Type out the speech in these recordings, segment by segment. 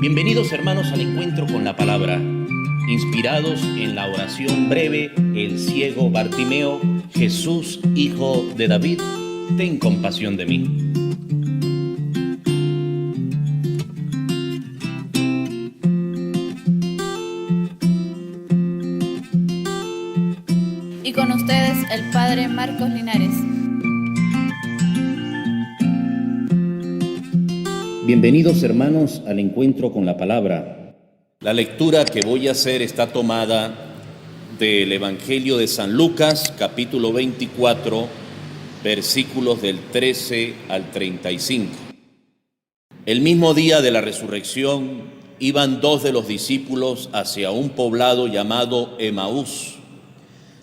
Bienvenidos hermanos al encuentro con la palabra. Inspirados en la oración breve, el ciego Bartimeo: Jesús, hijo de David, ten compasión de mí. Y con ustedes el Padre Marcos Linares. Bienvenidos hermanos al encuentro con la palabra. La lectura que voy a hacer está tomada del Evangelio de San Lucas, capítulo 24, versículos del 13 al 35. El mismo día de la resurrección iban dos de los discípulos hacia un poblado llamado Emaús,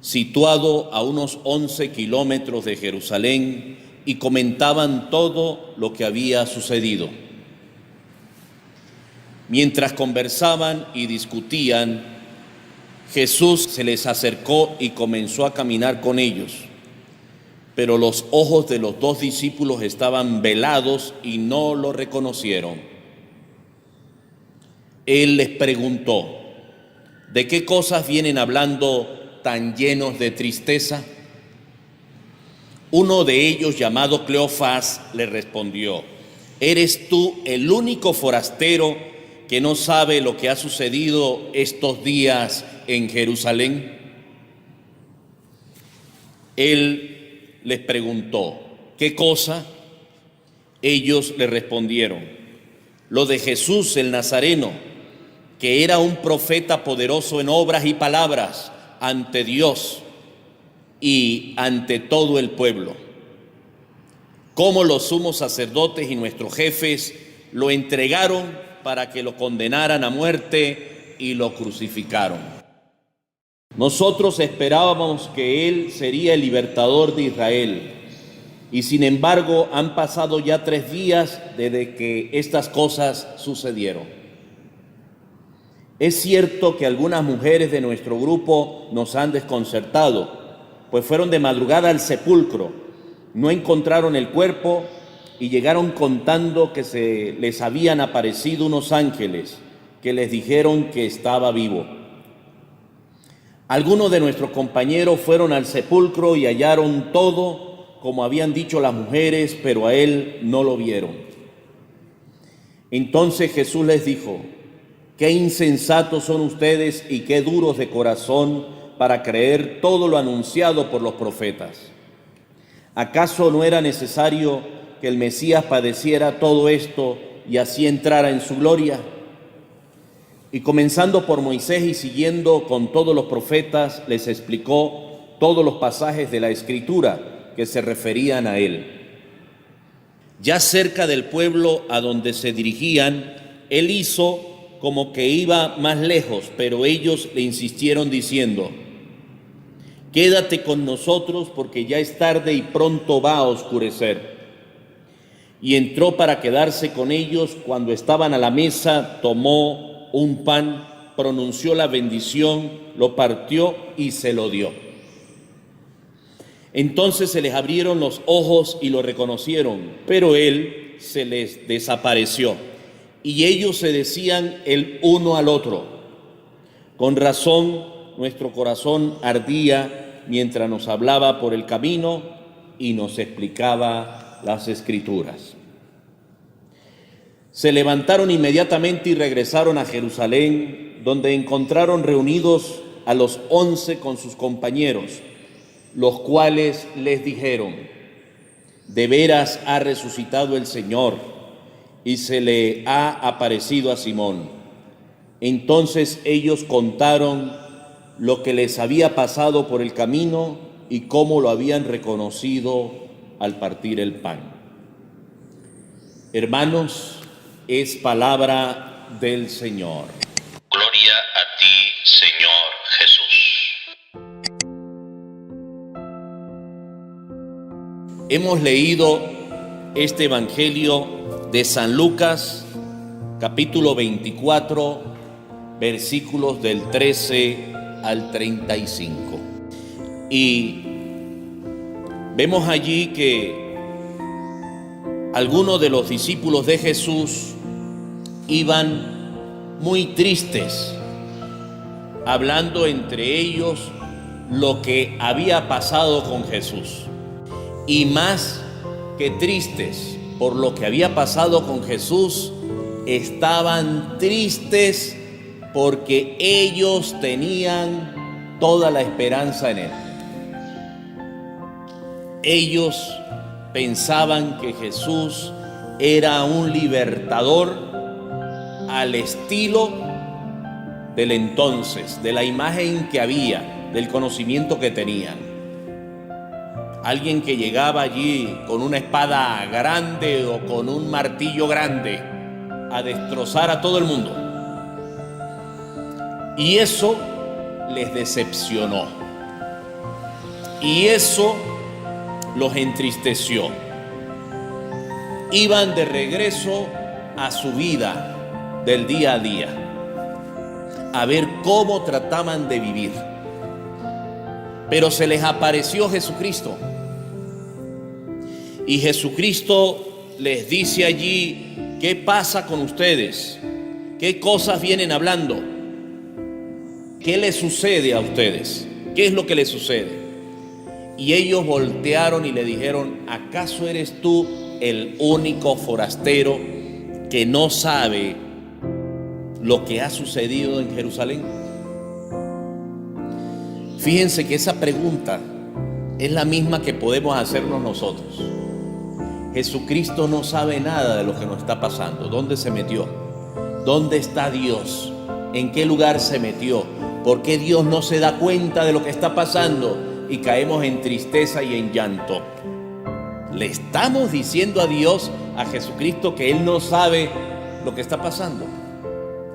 situado a unos 11 kilómetros de Jerusalén, y comentaban todo lo que había sucedido. Mientras conversaban y discutían, Jesús se les acercó y comenzó a caminar con ellos. Pero los ojos de los dos discípulos estaban velados y no lo reconocieron. Él les preguntó: ¿de qué cosas vienen hablando tan llenos de tristeza? Uno de ellos, llamado Cleofás, le respondió: ¿eres tú el único forastero que no sabe lo que ha sucedido estos días en Jerusalén? Él les preguntó: ¿qué cosa? Ellos le respondieron: lo de Jesús el Nazareno, que era un profeta poderoso en obras y palabras ante Dios y ante todo el pueblo. Cómo los sumos sacerdotes y nuestros jefes lo entregaron para que lo condenaran a muerte y lo crucificaron. Nosotros esperábamos que Él sería el libertador de Israel, y sin embargo han pasado ya 3 días desde que estas cosas sucedieron. Es cierto que algunas mujeres de nuestro grupo nos han desconcertado, pues fueron de madrugada al sepulcro, no encontraron el cuerpo y llegaron contando que se les habían aparecido unos ángeles que les dijeron que estaba vivo. Algunos de nuestros compañeros fueron al sepulcro y hallaron todo como habían dicho las mujeres, pero a él no lo vieron. Entonces Jesús les dijo: qué insensatos son ustedes y qué duros de corazón para creer todo lo anunciado por los profetas. ¿Acaso no era necesario que el Mesías padeciera todo esto y así entrara en su gloria? Y comenzando por Moisés y siguiendo con todos los profetas, les explicó todos los pasajes de la Escritura que se referían a él. Ya cerca del pueblo a donde se dirigían, él hizo como que iba más lejos, pero ellos le insistieron diciendo: quédate con nosotros porque ya es tarde y pronto va a oscurecer. Y entró para quedarse con ellos. Cuando estaban a la mesa, tomó un pan, pronunció la bendición, lo partió y se lo dio. Entonces se les abrieron los ojos y lo reconocieron, pero él se les desapareció. Y ellos se decían el uno al otro: con razón nuestro corazón ardía mientras nos hablaba por el camino y nos explicaba las Escrituras. Se levantaron inmediatamente y regresaron a Jerusalén, donde encontraron reunidos a los 11 con sus compañeros, los cuales les dijeron: de veras ha resucitado el Señor y se le ha aparecido a Simón. Entonces ellos contaron lo que les había pasado por el camino y cómo lo habían reconocido al partir el pan. Hermanos, es palabra del Señor. Gloria a ti, Señor Jesús. Hemos leído este Evangelio de San Lucas, capítulo 24, versículos del 13 al 35. Y vemos allí que algunos de los discípulos de Jesús iban muy tristes, hablando entre ellos lo que había pasado con Jesús. Y más que tristes por lo que había pasado con Jesús, estaban tristes porque ellos tenían toda la esperanza en Él. Ellos pensaban que Jesús era un libertador al estilo del entonces, de la imagen que había, del conocimiento que tenían. Alguien que llegaba allí con una espada grande o con un martillo grande a destrozar a todo el mundo. Y eso les decepcionó. Y eso los entristeció. Iban de regreso a su vida del día a día, a ver cómo trataban de vivir. Pero se les apareció Jesucristo. Y Jesucristo les dice allí: ¿qué pasa con ustedes? ¿Qué cosas vienen hablando? ¿Qué les sucede a ustedes? ¿Qué es lo que les sucede? Y ellos voltearon y le dijeron: ¿acaso eres tú el único forastero que no sabe lo que ha sucedido en Jerusalén? Fíjense que esa pregunta es la misma que podemos hacernos nosotros. Jesucristo no sabe nada de lo que nos está pasando. ¿Dónde se metió? ¿Dónde está Dios? ¿En qué lugar se metió? ¿Por qué Dios no se da cuenta de lo que está pasando? Y caemos en tristeza y en llanto. Le estamos diciendo a Dios, a Jesucristo, que Él no sabe lo que está pasando.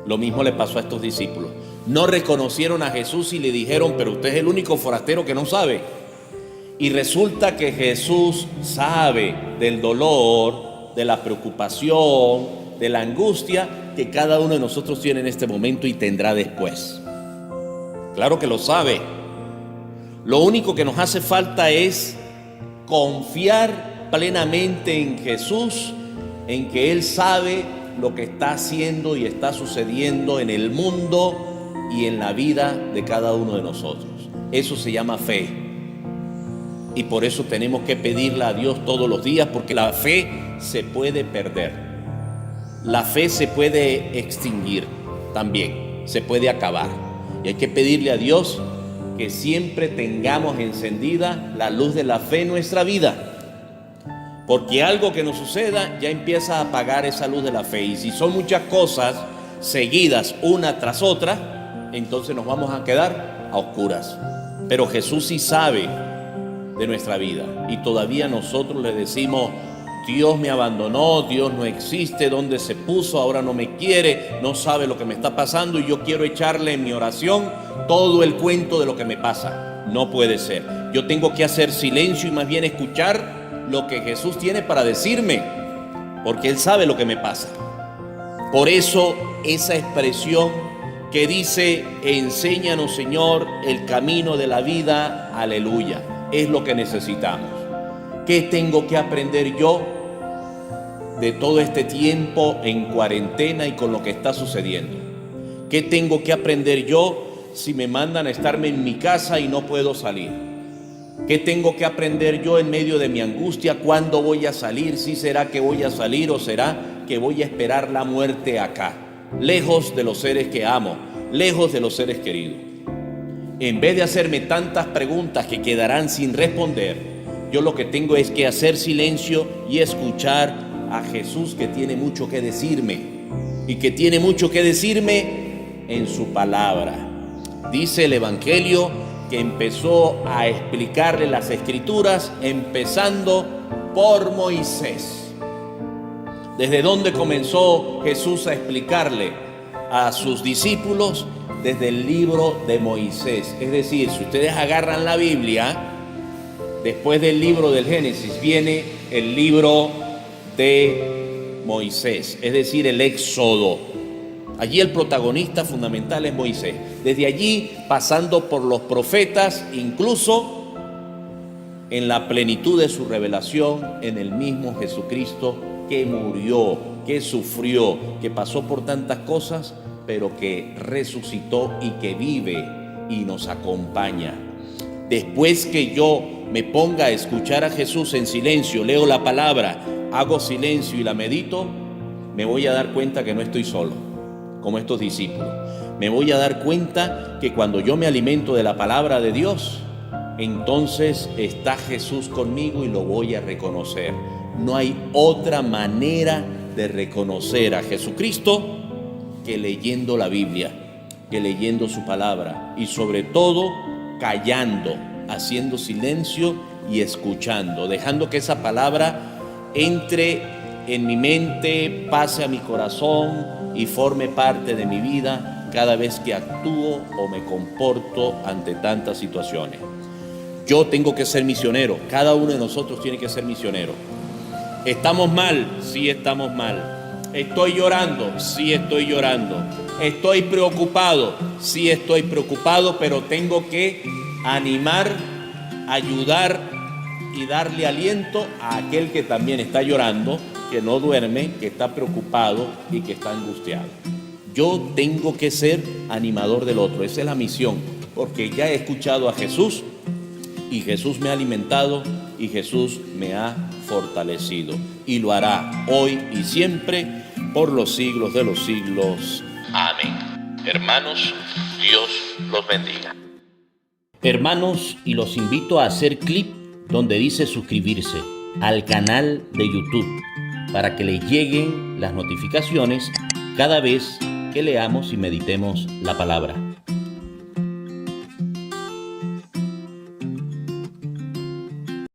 Lo mismo le pasó a estos discípulos. No reconocieron a Jesús y le dijeron: pero usted es el único forastero que no sabe. Y resulta que Jesús sabe del dolor, de la preocupación, de la angustia que cada uno de nosotros tiene en este momento y tendrá después. Claro que lo sabe. Lo único que nos hace falta es confiar plenamente en Jesús, en que Él sabe lo que está haciendo y está sucediendo en el mundo y en la vida de cada uno de nosotros. Eso se llama fe. Y por eso tenemos que pedirle a Dios todos los días, porque la fe se puede perder. La fe se puede extinguir también, se puede acabar. Y hay que pedirle a Dios que siempre tengamos encendida la luz de la fe en nuestra vida. Porque algo que nos suceda ya empieza a apagar esa luz de la fe. Y si son muchas cosas seguidas una tras otra, entonces nos vamos a quedar a oscuras. Pero Jesús sí sabe de nuestra vida. Y todavía nosotros le decimos: Dios me abandonó, Dios no existe, ¿dónde se puso? Ahora no me quiere, no sabe lo que me está pasando y yo quiero echarle en mi oración todo el cuento de lo que me pasa. No puede ser. Yo tengo que hacer silencio y más bien escuchar lo que Jesús tiene para decirme, porque Él sabe lo que me pasa. Por eso esa expresión que dice: enséñanos, Señor, el camino de la vida, aleluya, es lo que necesitamos. ¿Qué tengo que aprender yo de todo este tiempo en cuarentena y con lo que está sucediendo? ¿Qué tengo que aprender yo si me mandan a estarme en mi casa y no puedo salir? ¿Qué tengo que aprender yo en medio de mi angustia? ¿Cuándo voy a salir? ¿Sí será que voy a salir o será que voy a esperar la muerte acá, lejos de los seres que amo, lejos de los seres queridos? En vez de hacerme tantas preguntas que quedarán sin responder, yo lo que tengo es que hacer silencio y escuchar a Jesús, que tiene mucho que decirme y que tiene mucho que decirme en su palabra. Dice el Evangelio que empezó a explicarle las Escrituras empezando por Moisés. ¿Desde dónde comenzó Jesús a explicarle a sus discípulos? Desde el libro de Moisés. Es decir, si ustedes agarran la Biblia, después del libro del Génesis viene el libro de Moisés, es decir, el Éxodo. Allí el protagonista fundamental es Moisés. Desde allí, pasando por los profetas, incluso en la plenitud de su revelación, en el mismo Jesucristo, que murió, que sufrió, que pasó por tantas cosas, pero que resucitó y que vive y nos acompaña. Después que yo me ponga a escuchar a Jesús en silencio, leo la palabra, hago silencio y la medito, me voy a dar cuenta que no estoy solo, como estos discípulos. Me voy a dar cuenta que cuando yo me alimento de la palabra de Dios, entonces está Jesús conmigo y lo voy a reconocer. No hay otra manera de reconocer a Jesucristo que leyendo la Biblia, que leyendo su palabra y sobre todo callando, haciendo silencio y escuchando, dejando que esa palabra entre en mi mente, pase a mi corazón y forme parte de mi vida cada vez que actúo o me comporto ante tantas situaciones. Yo tengo que ser misionero, cada uno de nosotros tiene que ser misionero. ¿Estamos mal? Sí, estamos mal. ¿Estoy llorando? Sí, estoy llorando. ¿Estoy preocupado? Sí, estoy preocupado, pero tengo que animar, ayudar y darle aliento a aquel que también está llorando, que no duerme, que está preocupado y que está angustiado. Yo tengo que ser animador del otro, esa es la misión, porque ya he escuchado a Jesús y Jesús me ha alimentado y Jesús me ha fortalecido y lo hará hoy y siempre por los siglos de los siglos. Amén. Hermanos, Dios los bendiga. Hermanos, y los invito a hacer clic donde dice suscribirse al canal de YouTube para que les lleguen las notificaciones cada vez que leamos y meditemos la palabra.